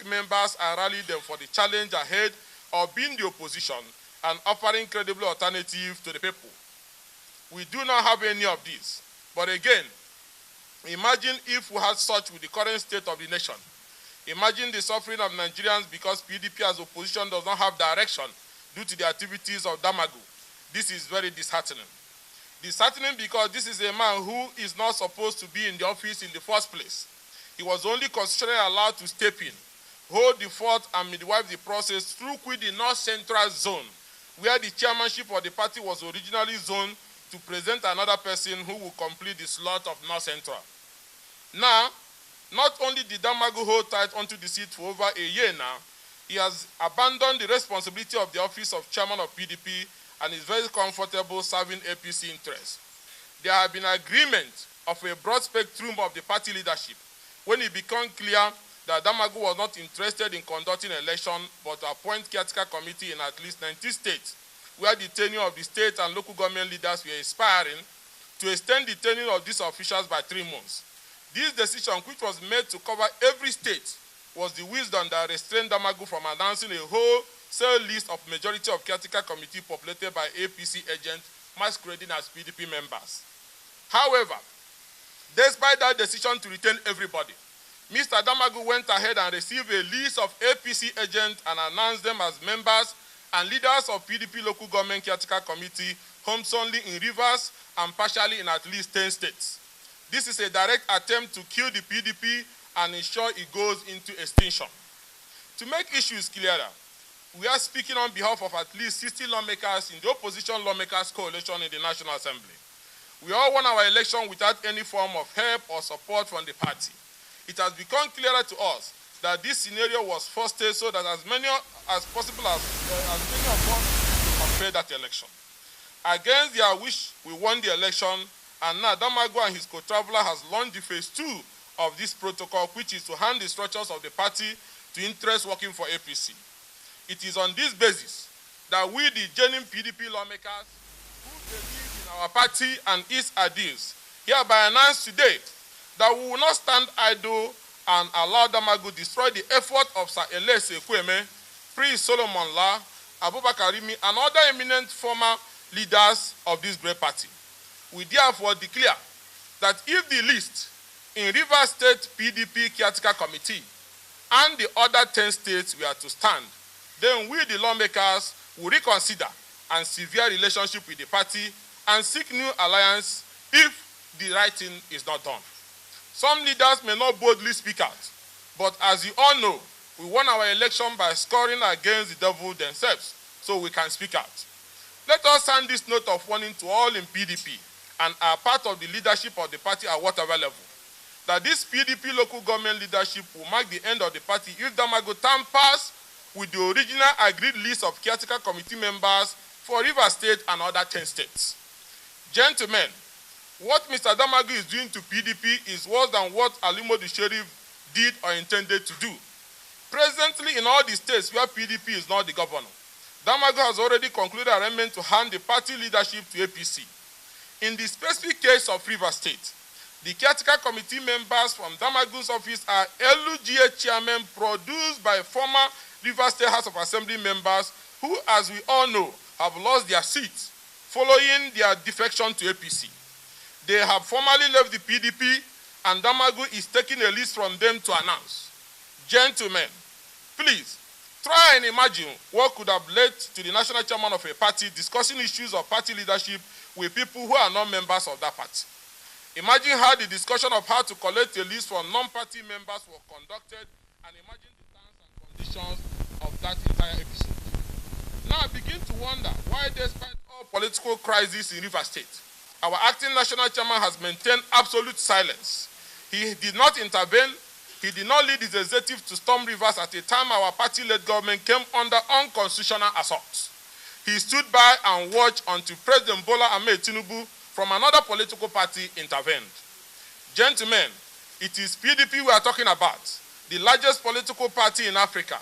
members and rally them for the challenge ahead of being the opposition and offering credible alternative to the people. We do not have any of these. But again, imagine if we had such with the current state of the nation. Imagine the suffering of Nigerians because PDP as opposition does not have direction due to the activities of Damagu. This is very disheartening. Disheartening because this is a man who is not supposed to be in the office in the first place. He was only constitutionally allowed to step in, hold the fort and midwife the process through the North Central Zone, where the chairmanship of the party was originally zoned to present another person who will complete the slot of North Central. Now, not only did Damagu hold tight onto the seat for over a year now, he has abandoned the responsibility of the office of chairman of PDP and is very comfortable serving APC interests. There have been agreement of a broad spectrum of the party leadership when it became clear that Damagu was not interested in conducting an election but to appoint caretaker committee in at least 90 states, where the tenure of the state and local government leaders were expiring, to extend the tenure of these officials by 3 months. This decision, which was made to cover every state, was the wisdom that restrained Damagu from announcing a wholesale list of majority of caretaker committee populated by APC agents masquerading as PDP members. However, despite that decision to retain everybody, Mr. Damagu went ahead and received a list of APC agents and announced them as members and leaders of PDP local government caretaker committee, homes only in Rivers and partially in at least 10 states. This is a direct attempt to kill the PDP and ensure it goes into extinction. To make issues clearer, we are speaking on behalf of at least 60 lawmakers in the opposition lawmakers coalition in the National Assembly. We all won our election without any form of help or support from the party. It has become clearer to us that this scenario was fostered so that as many as possible as many of us compare that election. Against their wish, we won the election, and now Damagu and his co-traveler has launched the phase 2 of this protocol, which is to hand the structures of the party to interests working for APC. It is on this basis that we, the genuine PDP lawmakers who believe in our party and its ideals, hereby announce today that we will not stand idle and allow Damagu destroy the effort of Sir Elese Ekweme, Prince Solomon La, Abubakar Rimi, and other eminent former leaders of this great party. We therefore declare that if the list in Rivers State PDP caretaker committee and the other 10 states were to stand, then we, the lawmakers, will reconsider and sever relationship with the party and seek new alliance if the right thing is not done. Some leaders may not boldly speak out, but as you all know, we won our election by scoring against the devil themselves, so we can speak out. Let us send this note of warning to all in PDP and are part of the leadership of the party at whatever level, that this PDP local government leadership will mark the end of the party if Damagu tampers with the original agreed list of caretaker committee members for Rivers State and other 10 states. Gentlemen, what Mr. Damagu is doing to PDP is worse than what Alimo the Sheriff did or intended to do. Presently, in all the states where PDP is not the governor, Damagu has already concluded arrangement to hand the party leadership to APC. In the specific case of Rivers State, the caretaker committee members from Damagu's office are LUGA chairmen produced by former Rivers State House of Assembly members who, as we all know, have lost their seats following their defection to APC. They have formally left the PDP, and Damagu is taking a list from them to announce. Gentlemen, please, try and imagine what could have led to the national chairman of a party discussing issues of party leadership with people who are not members of that party. Imagine how the discussion of how to collect a list from non-party members was conducted, and imagine the terms and conditions of that entire episode. Now I begin to wonder why, despite all political crises in Rivers State, our acting national chairman has maintained absolute silence. He did not intervene. He did not lead his executive to storm Rivers at a time our party-led government came under unconstitutional assault. He stood by and watched until President Bola Ahmed Tinubu from another political party intervened. Gentlemen, it is PDP we are talking about, the largest political party in Africa,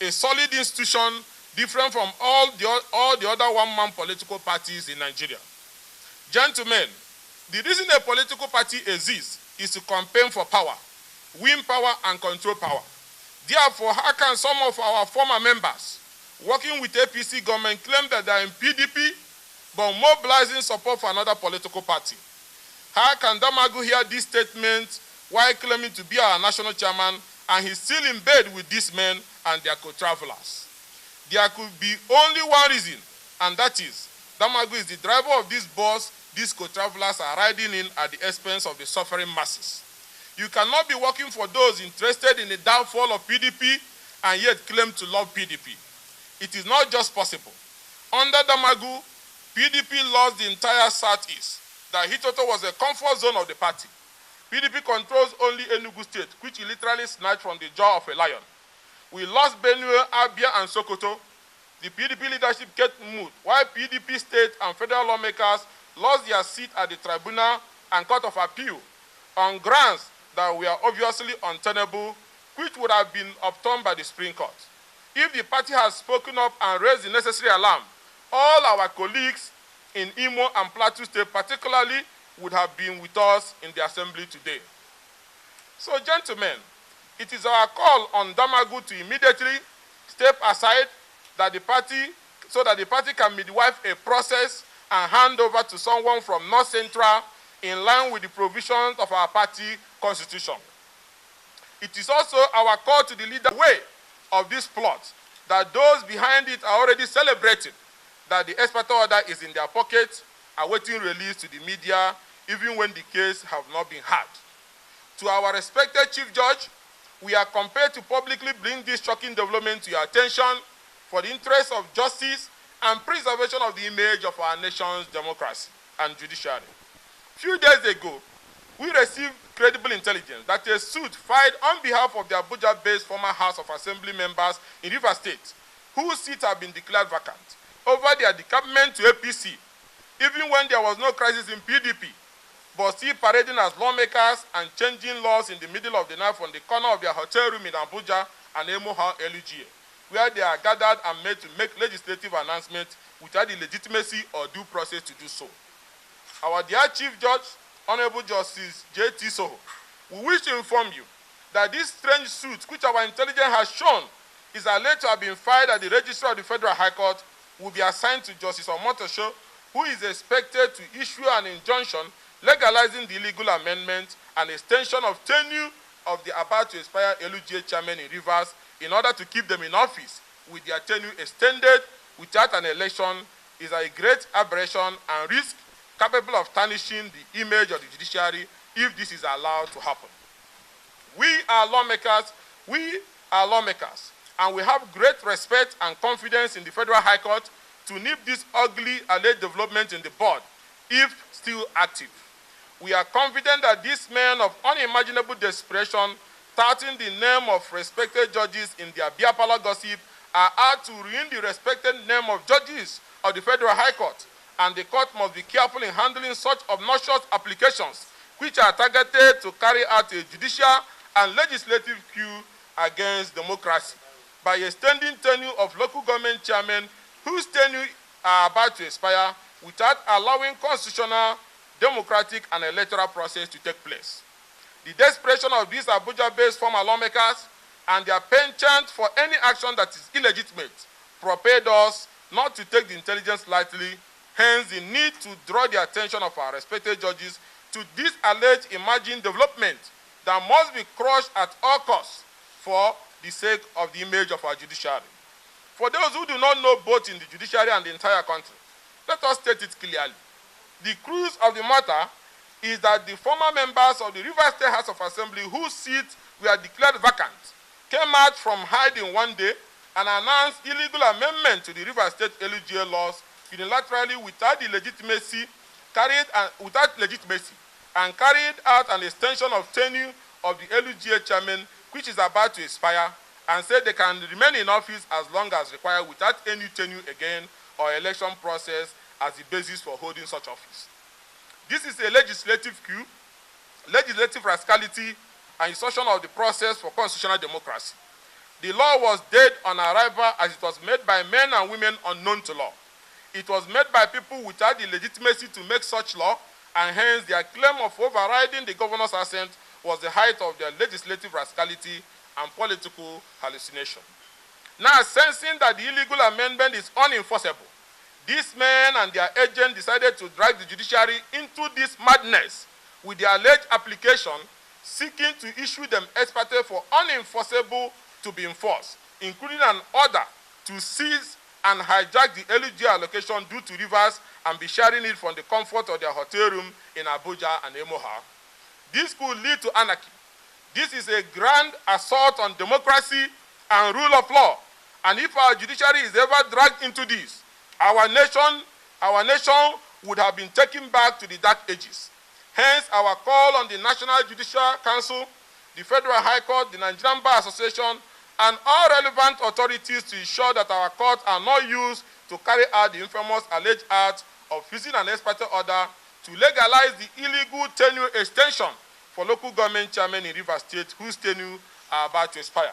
a solid institution different from all the other one-man political parties in Nigeria. Gentlemen, the reason a political party exists is to campaign for power, win power, and control power. Therefore, how can some of our former members working with APC government claim that they are in PDP but mobilizing support for another political party? How can Damagu hear this statement while claiming to be our national chairman and he's still in bed with these men and their co-travelers? There could be only one reason, and that is Damagu is the driver of this bus these co-travelers are riding in at the expense of the suffering masses. You cannot be working for those interested in the downfall of PDP and yet claim to love PDP. It is not just possible. Under Damagu, PDP lost the entire Southeast. That Hitoto was a comfort zone of the party. PDP controls only Enugu State, which he literally snatched from the jaw of a lion. We lost Benue, Abia, and Sokoto. The PDP leadership kept moot, while PDP state and federal lawmakers lost their seat at the tribunal and court of appeal on grounds that were obviously untenable, which would have been upturned by the Supreme Court. If the party has spoken up and raised the necessary alarm, all our colleagues in Imo and Plateau State particularly would have been with us in the assembly today. So, gentlemen, it is our call on Damagu to immediately step aside that the party, so that the party can midwife a process and hand over to someone from North Central in line with the provisions of our party constitution. It is also our call to the leader way of this plot that those behind it are already celebrating that the expert order is in their pocket, awaiting release to the media, even when the case have not been heard. To our respected Chief Judge, we are compelled to publicly bring this shocking development to your attention for the interest of justice and preservation of the image of our nation's democracy and judiciary. Few days ago, we received credible intelligence that a suit filed on behalf of the Abuja-based former House of Assembly members in Rivers State, whose seats have been declared vacant, over their decampment to APC, even when there was no crisis in PDP, but still parading as lawmakers and changing laws in the middle of the night from the corner of their hotel room in Abuja and Emoha LUGA, where they are gathered and made to make legislative announcements without the legitimacy or due process to do so. Our dear Chief Judge, Honorable Justice J.T. Soho, we wish to inform you that this strange suit, which our intelligence has shown is alleged to have been filed at the Registrar of the Federal High Court, will be assigned to Justice Omotosho, who is expected to issue an injunction legalizing the illegal amendment and extension of tenure of the about-to-expire LUGA chairman in Rivers in order to keep them in office with their tenure extended without an election is a great aberration and risk capable of tarnishing the image of the judiciary if this is allowed to happen. We are lawmakers, and we have great respect and confidence in the Federal High Court to nip this ugly alleged development in the bud, if still active. We are confident that these men of unimaginable desperation, touting the name of respected judges in their beer parlor gossip, are out to ruin the respected name of judges of the Federal High Court, and the court must be careful in handling such obnoxious applications which are targeted to carry out a judicial and legislative coup against democracy by extending tenure of local government chairmen whose tenure are about to expire without allowing constitutional, democratic, and electoral process to take place. The desperation of these Abuja-based former lawmakers and their penchant for any action that is illegitimate propelled us not to take the intelligence lightly, hence the need to draw the attention of our respected judges to this alleged emerging development that must be crushed at all costs for the sake of the image of our judiciary. For those who do not know both in the judiciary and the entire country, let us state it clearly. The crux of the matter is that the former members of the Rivers State House of Assembly whose seats were declared vacant came out from hiding one day and announced illegal amendment to the Rivers State LUGA laws unilaterally without legitimacy and carried out an extension of tenure of the LUGA chairman, which is about to expire, and said they can remain in office as long as required without any tenure again or election process as the basis for holding such office. This is a legislative coup, legislative rascality, and insertion of the process for constitutional democracy. The law was dead on arrival as it was made by men and women unknown to law. It was made by people without the legitimacy to make such law, and hence their claim of overriding the governor's assent was the height of their legislative rascality and political hallucination. Now, sensing that the illegal amendment is unenforceable, these men and their agents decided to drag the judiciary into this madness with their alleged application seeking to issue them ex parte for unenforceable to be enforced, including an order to seize and hijack the LG allocation due to rivers and be sharing it from the comfort of their hotel room in Abuja and Emoha. This could lead to anarchy. This is a grand assault on democracy and rule of law. And if our judiciary is ever dragged into this, our nation would have been taken back to the dark ages. Hence, our call on the National Judicial Council, the Federal High Court, the Nigerian Bar Association, and all relevant authorities to ensure that our courts are not used to carry out the infamous alleged act of using an ex parte order to legalize the illegal tenure extension for local government chairmen in Rivers State whose tenure are about to expire.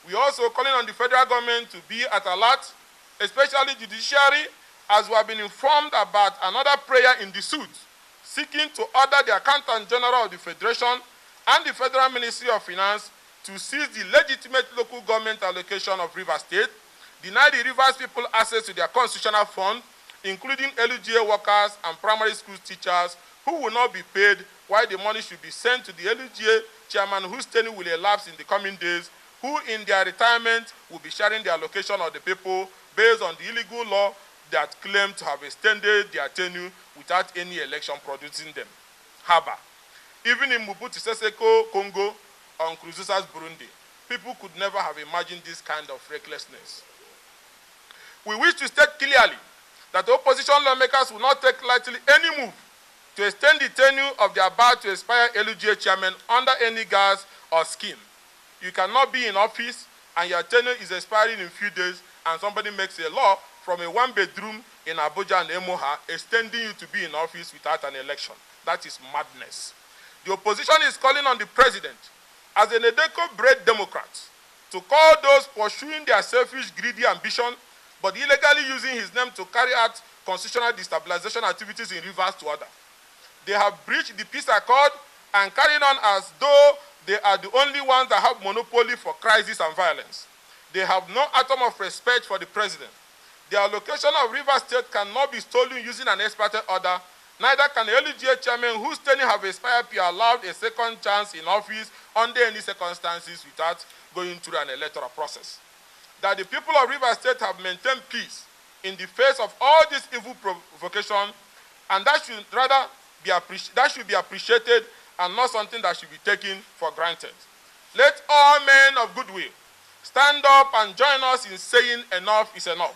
We are also calling on the federal government to be at alert, especially the judiciary, as we have been informed about another prayer in the suit, seeking to order the Accountant General of the Federation and the Federal Ministry of Finance to seize the legitimate local government allocation of Rivers State, deny the Rivers people access to their constitutional fund, including LGA workers and primary school teachers who will not be paid, while the money should be sent to the LGA chairman whose tenure will elapse in the coming days, who in their retirement will be sharing the allocation of the people based on the illegal law that claim to have extended their tenure without any election producing them. Haba. Even in Mobutu Sese Seko, Congo, or Nkurunziza's Burundi, people could never have imagined this kind of recklessness. We wish to state clearly that the opposition lawmakers will not take lightly any move to extend the tenure of their about to expire LGA chairman under any guise or scheme. You cannot be in office and your tenure is expiring in a few days and somebody makes a law from a one-bedroom in Abuja and Emoha extending you to be in office without an election. That is madness. The opposition is calling on the president, as an Edeko-bred Democrat, to call those pursuing their selfish, greedy ambition, but illegally using his name to carry out constitutional destabilization activities in Rivers to order. They have breached the peace accord and carried on as though they are the only ones that have monopoly for crisis and violence. They have no atom of respect for the president. The allocation of Rivers State cannot be stolen using an ex parte order. Neither can the LGA chairman whose tenure have expired be allowed a second chance in office under any circumstances without going through an electoral process. That the people of Rivers State have maintained peace in the face of all this evil provocation, and that should rather be appreciated and not something that should be taken for granted. Let all men of goodwill stand up and join us in saying enough is enough.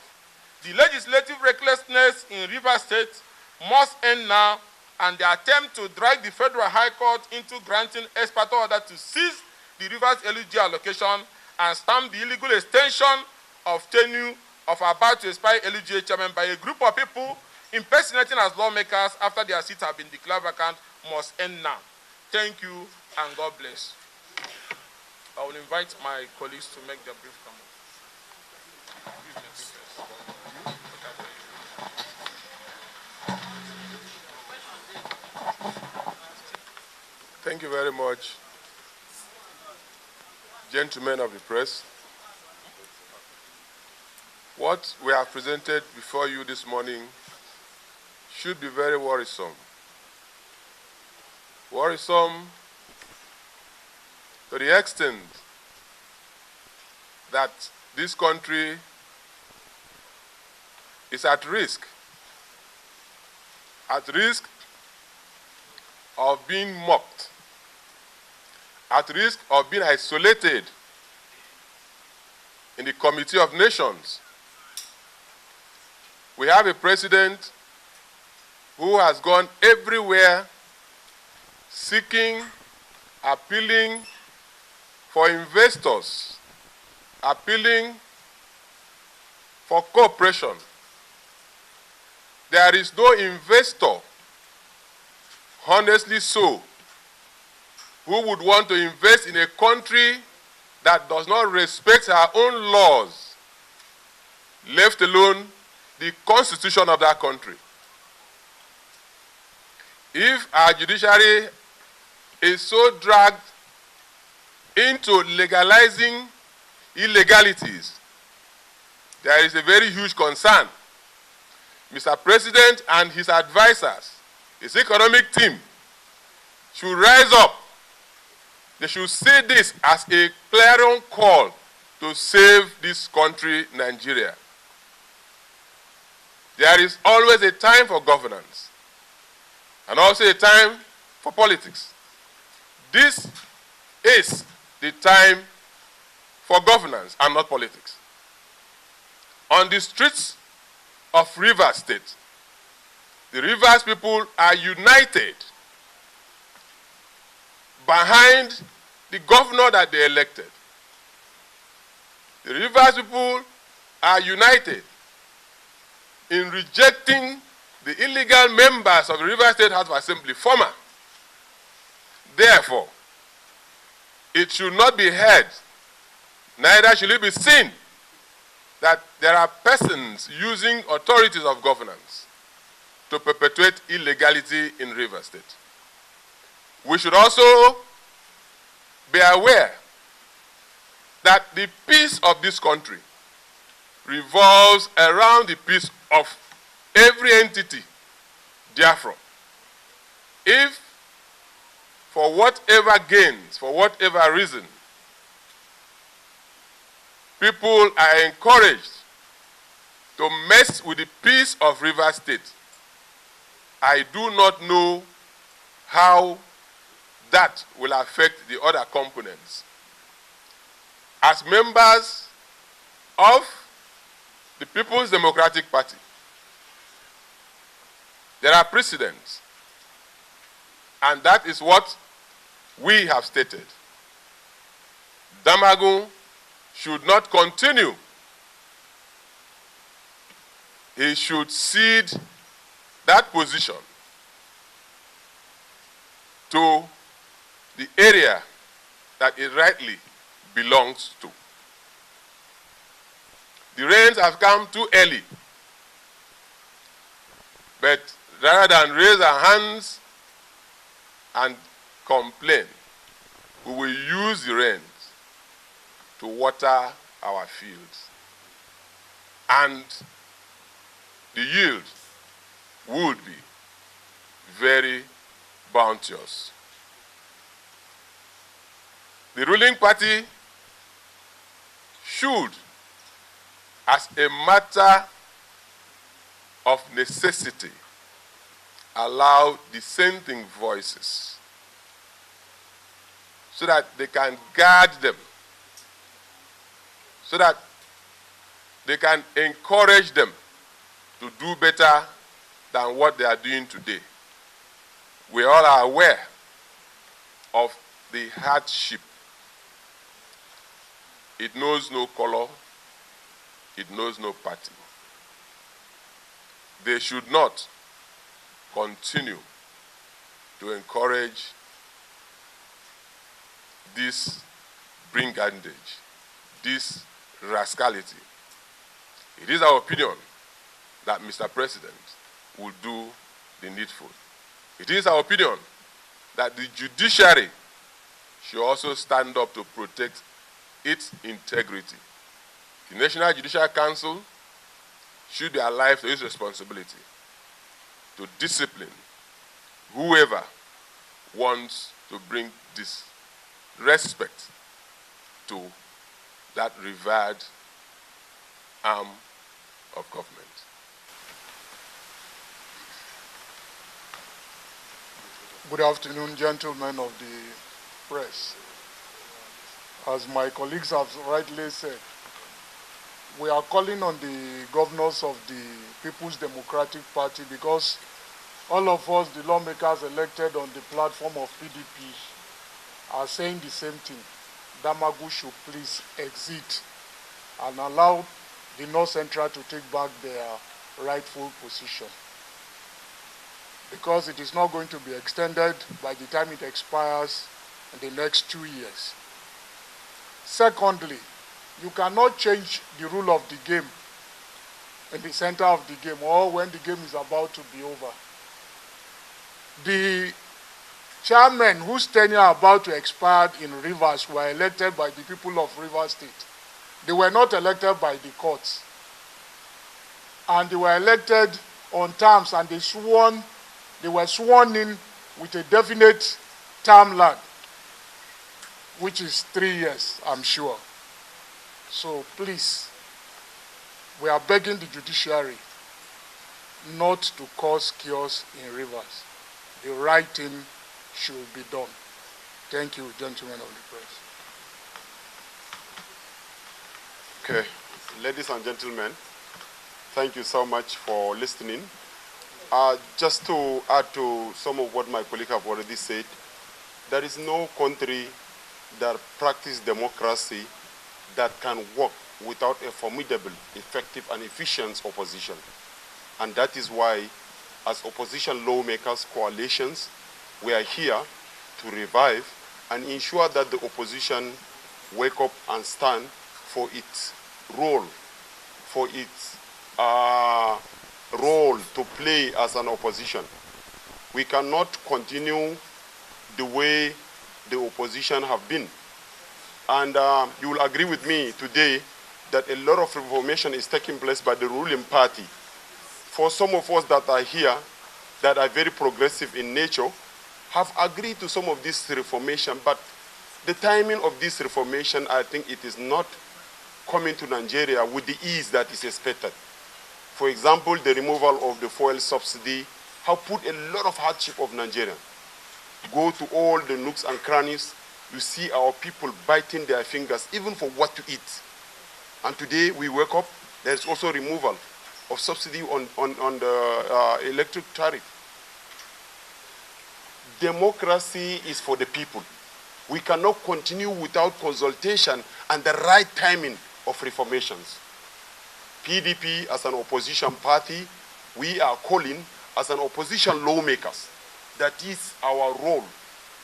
The legislative recklessness in Rivers State must end now, and the attempt to drag the Federal High Court into granting ex parte order to seize the Rivers LG allocation and stamp the illegal extension of tenure of about to expire LGA chairman by a group of people impersonating as lawmakers after their seats have been declared vacant must end now. Thank you and God bless. I will invite my colleagues to make their brief comment. Thank you very much, gentlemen of the press. What we have presented before you this morning should be very worrisome. Worrisome to the extent that this country is at risk of being mocked, at risk of being isolated in the Committee of Nations. We have a president who has gone everywhere seeking, appealing for investors, appealing for cooperation. There is no investor, honestly so, who would want to invest in a country that does not respect our own laws, left alone the constitution of that country. If our judiciary is so dragged into legalizing illegalities, there is a very huge concern. Mr. President and his advisors, his economic team, should rise up. They should see this as a clarion call to save this country, Nigeria. There is always a time for governance and also a time for politics. This is the time for governance and not politics. On the streets of Rivers State, the Rivers people are united behind the governor that they elected. The Rivers people are united in rejecting the illegal members of the Rivers State House of Assembly, former. Therefore, it should not be heard, neither should it be seen, that there are persons using authorities of governance to perpetuate illegality in Rivers State. We should also be aware that the peace of this country revolves around the peace of every entity therefrom. If, for whatever gains, for whatever reason, people are encouraged to mess with the peace of Rivers State, I do not know how that will affect the other components. As members of the People's Democratic Party, there are precedents, and that is what we have stated. Damagun should not continue. He should cede that position to the area that it rightly belongs to. The rains have come too early, but rather than raise our hands and complain, we will use the rains to water our fields. And the yield would be very bounteous. The ruling party should, as a matter of necessity, allow dissenting voices so that they can guard them, so that they can encourage them to do better than what they are doing today. We all are aware of the hardship. It knows no color, it knows no party. They should not continue to encourage this brigandage, this rascality. It is our opinion that Mr. President will do the needful. It is our opinion that the judiciary should also stand up to protect its integrity. The National Judicial Council should be alive to its responsibility to discipline whoever wants to bring disrespect to that revered arm of government. Good afternoon, gentlemen of the press. As my colleagues have rightly said, we are calling on the governors of the People's Democratic Party because all of us, the lawmakers elected on the platform of PDP, are saying the same thing. Damagun should please exit and allow the North Central to take back their rightful position, because it is not going to be extended by the time it expires in the next 2 years. Secondly, you cannot change the rule of the game in the center of the game or when the game is about to be over. The chairmen whose tenure are about to expire in Rivers were elected by the people of Rivers State. They were not elected by the courts. And they were elected on terms, and they were sworn in with a definite term lag, which is 3 years, I'm sure. So please, we are begging the judiciary not to cause chaos in Rivers. The right thing should be done. Thank you, gentlemen of the press. Okay, ladies and gentlemen, thank you so much for listening. Just to add to some of what my colleagues have already said, there is no country that practices democracy that can work without a formidable, effective, and efficient opposition. And that is why, as opposition lawmakers, coalitions, we are here to revive and ensure that the opposition wake up and stand for its role, role to play as an opposition. We cannot continue the way the opposition have been. And you will agree with me today that a lot of reformation is taking place by the ruling party. For some of us that are here, that are very progressive in nature, have agreed to some of this reformation, but the timing of this reformation, I think it is not coming to Nigeria with the ease that is expected. For example, the removal of the fuel subsidy have put a lot of hardship of Nigerians. Go to all the nooks and crannies, you see our people biting their fingers, even for what to eat. And today we wake up, there's also removal of subsidy on the electric tariff. Democracy is for the people. We cannot continue without consultation and the right timing of reformations. PDP, as an opposition party, we are calling as an opposition lawmakers. That is our role,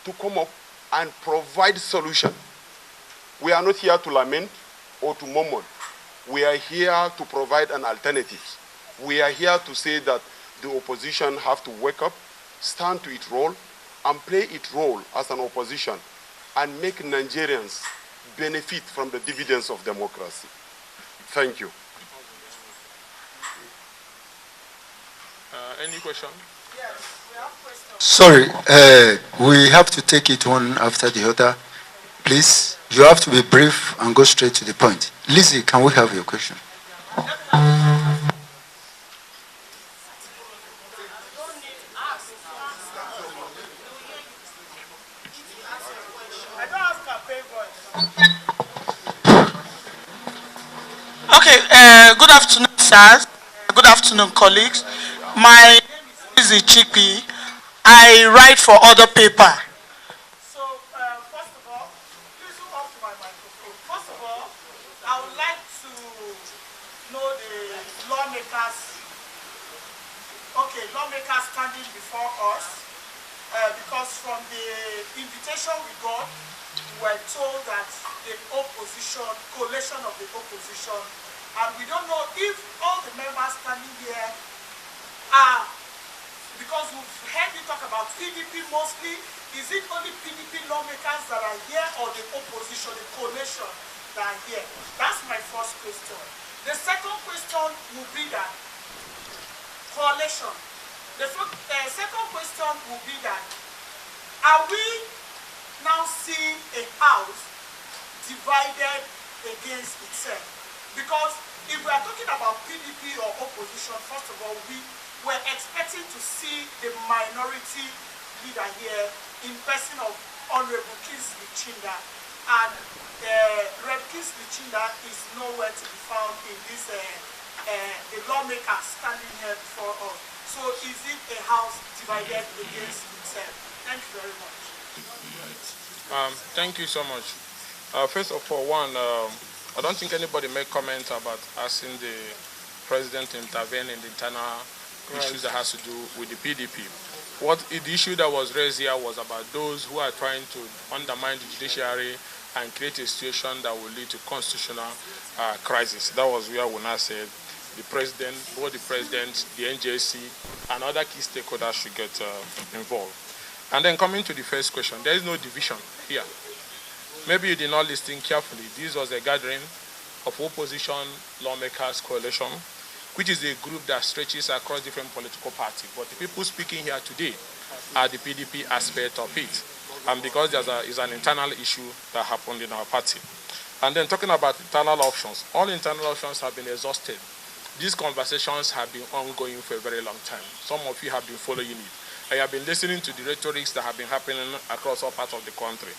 to come up and provide solution. We are not here to lament or to murmur. We are here to provide an alternative. We are here to say that the opposition have to wake up, stand to its role, and play its role as an opposition, and make Nigerians benefit from the dividends of democracy. Thank you. Any question? Yes, we have questions. Sorry, we have to take it one after the other. Please, you have to be brief and go straight to the point. Lizzie, can we have your question? Okay, good afternoon, sirs. Good afternoon, colleagues. My name is Lizzie Chikpi. I write for other paper. So, first of all, please look up to my microphone. First of all, I would like to know the lawmakers. Okay, lawmakers standing before us, because from the invitation we got, we were told that the opposition, coalition of the opposition, and we don't know if all the members standing here are, because we've heard you talk about PDP mostly, is it only PDP lawmakers that are here or the opposition, the coalition that are here? That's my first question. The second question will be that coalition. The second question will be that, are we now seeing a house divided against itself? Because if we are talking about PDP or opposition, first of all, we were expecting to see the minority leader here in person of Honorable Kingsley Chinda, and Rev. Kingsley Chinda is nowhere to be found in this the lawmakers standing here before us. So is it a house divided against itself? Thank you very much. Thank you so much. First of all, I don't think anybody made comments about asking the president to intervene in the internal issues that has to do with the PDP. The issue that was raised here was about those who are trying to undermine the judiciary and create a situation that will lead to constitutional crisis. That was where we now said the president, both the president, the NJC, and other key stakeholders should get involved. And then coming to the first question, there is no division here. Maybe you did not listen carefully. This was a gathering of opposition lawmakers coalition, which is a group that stretches across different political parties. But the people speaking here today are the PDP aspect of it. And because there's an internal issue that happened in our party. And then talking about internal options, all internal options have been exhausted. These conversations have been ongoing for a very long time. Some of you have been following it. I have been listening to the rhetorics that have been happening across all parts of the country,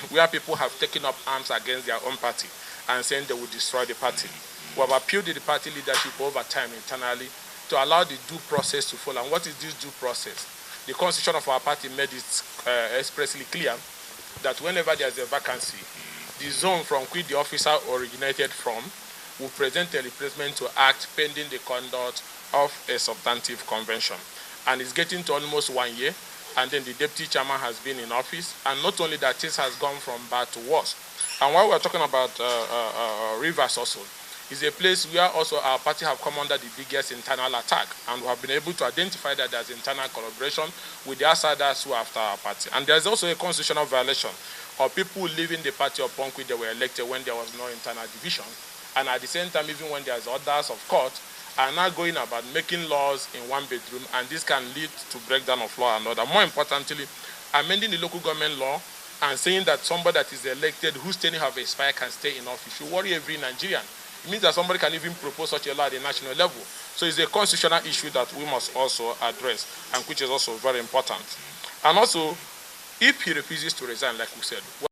where people have taken up arms against their own party and saying they will destroy the party. We have appealed to the party leadership over time internally to allow the due process to follow. And what is this due process? The constitution of our party made it expressly clear that whenever there's a vacancy, the zone from which the officer originated from will present a replacement to act pending the conduct of a substantive convention. And it's getting to almost 1 year, and then the deputy chairman has been in office, and not only that, things has gone from bad to worse. And while we're talking about Rivers also, is a place where also our party have come under the biggest internal attack, and we have been able to identify that there's internal collaboration with the outsiders who are after our party. And there's also a constitutional violation of people leaving the party upon which they were elected when there was no internal division, and at the same time, even when there's orders of court, are now going about making laws in one bedroom, and this can lead to breakdown of law and order. More importantly, amending the local government law and saying that somebody that is elected whose tenure have expired can stay in office. You worry every Nigerian. It means that somebody can even propose such a law at the national level. So it's a constitutional issue that we must also address, and which is also very important. And also, if he refuses to resign, like we said,